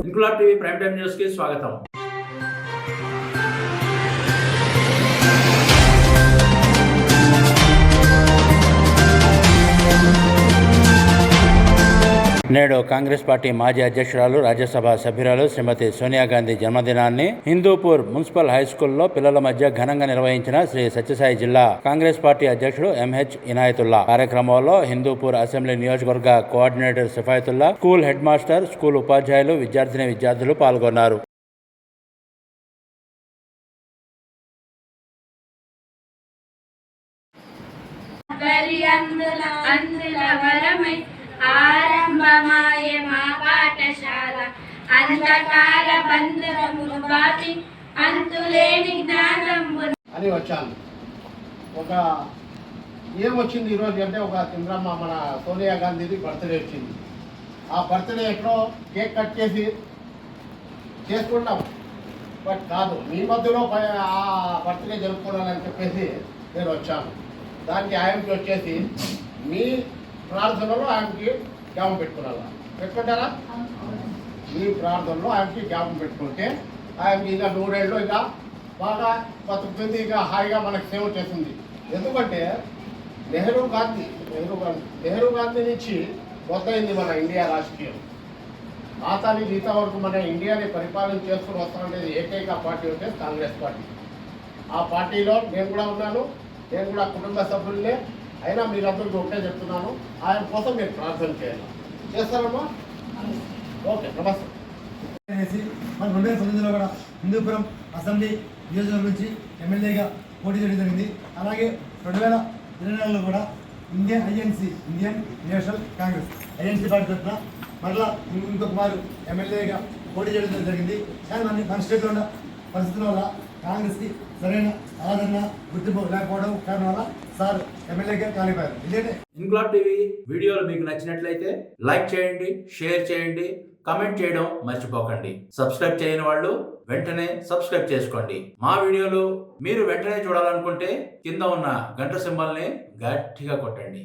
Inquilab TV prime time news కి స్వాగతం. నేడు కాంగ్రెస్ పార్టీ మాజీ అధ్యక్షురాలు, రాజ్యసభ సభ్యురాలు శ్రీమతి సోనియా గాంధీ జన్మదినాన్ని హిందూపూర్ మున్సిపల్ హైస్కూల్లో పిల్లల మధ్య ఘనంగా నిర్వహించిన శ్రీ సత్యసాయి జిల్లా కాంగ్రెస్ పార్టీ అధ్యక్షుడు ఎంహెచ్ ఇనాయతుల్లా. కార్యక్రమంలో హిందూపూర్ అసెంబ్లీ నియోజకవర్గ coordinator Sifayatullah, school head master, school ఉపాధ్యాయులు, విద్యార్థులు పాల్గొన్నారు. ఆరంభమాయ మా పాఠశాల అంధకార బంధనములు బాపి అంతులేని జ్ఞానము అని వచ్చాను. ఒక ఏమొచ్చింది ఈరోజు అంటే ఒక చంద్రమ్మ మన సోనియా గాంధీది బర్త్డే వచ్చింది. ఆ బర్త్డే ఎక్కడో కేక్ కట్ చేసి చేసుకుంటాం, బట్ కాదు మీ మధ్యలో ఆ బర్త్డే జరుపుకోవాలని చెప్పేసి నేను వచ్చాను. దానికి ఆయనకి వచ్చేసి మీ ప్రార్థనలో ఆయనకి జ్ఞాపం పెట్టుకుంటారా? మీ ప్రార్థనలో ఆయనకి జ్ఞాపం పెట్టుకుంటే ఆయనకి ఇక 100 ఏళ్ళు ఇక బాగా బతుకుతుంది, ఇక హాయిగా మనకు సేవ చేస్తుంది. ఎందుకంటే నెహ్రూ గాంధీ నుంచి మొదలైంది మన ఇండియా రాజకీయం. ఆతాని గీత వరకు మన ఇండియాని పరిపాలన చేసుకుని వస్తామనేది ఏకైక పార్టీ అంటే కాంగ్రెస్ పార్టీ. ఆ పార్టీలో నేను కూడా ఉన్నాను, నేను కూడా కుటుంబ సభ్యులనే. అయినా మీరందరికీ ఒకటే చెప్తున్నాను, ఆయన కోసం మీరు ప్రార్థన చేయాలి. చేస్తారమ్మా? ఓకే, నమస్తే. మన 2019లో కూడా హిందూపురం అసెంబ్లీ నియోజకవర్గం నుంచి ఎమ్మెల్యేగా పోటీ చేయడం జరిగింది. అలాగే 2024లో కూడా Indian national Congress INC party తరఫున మరలా ఇంకొక మారు ఎమ్మెల్యేగా పోటీ చేయడం జరిగింది. కానీ మన స్టేట్లో ఉన్న పరిస్థితుల వల్ల కాంగ్రెస్కి సరైన ఆదరణ, గుర్తింపు లేకపోవడం కారణం వల్ల సార్ ఎమ్మెల్యేగా కాలిపోయారు. ఇదేంటే ఇంక్లాబ్ టీవీ వీడియోలు మీకు నచ్చినట్లయితే లైక్ చేయండి, షేర్ చేయండి, కామెంట్ చేయడం మర్చిపోకండి. సబ్స్క్రైబ్ చేయని వాళ్ళు వెంటనే సబ్స్క్రైబ్ చేసుకోండి. మా వీడియోలు మీరు వెంటనే చూడాలనుకుంటే కింద ఉన్న గంట సింబల్ని గట్టిగా కొట్టండి.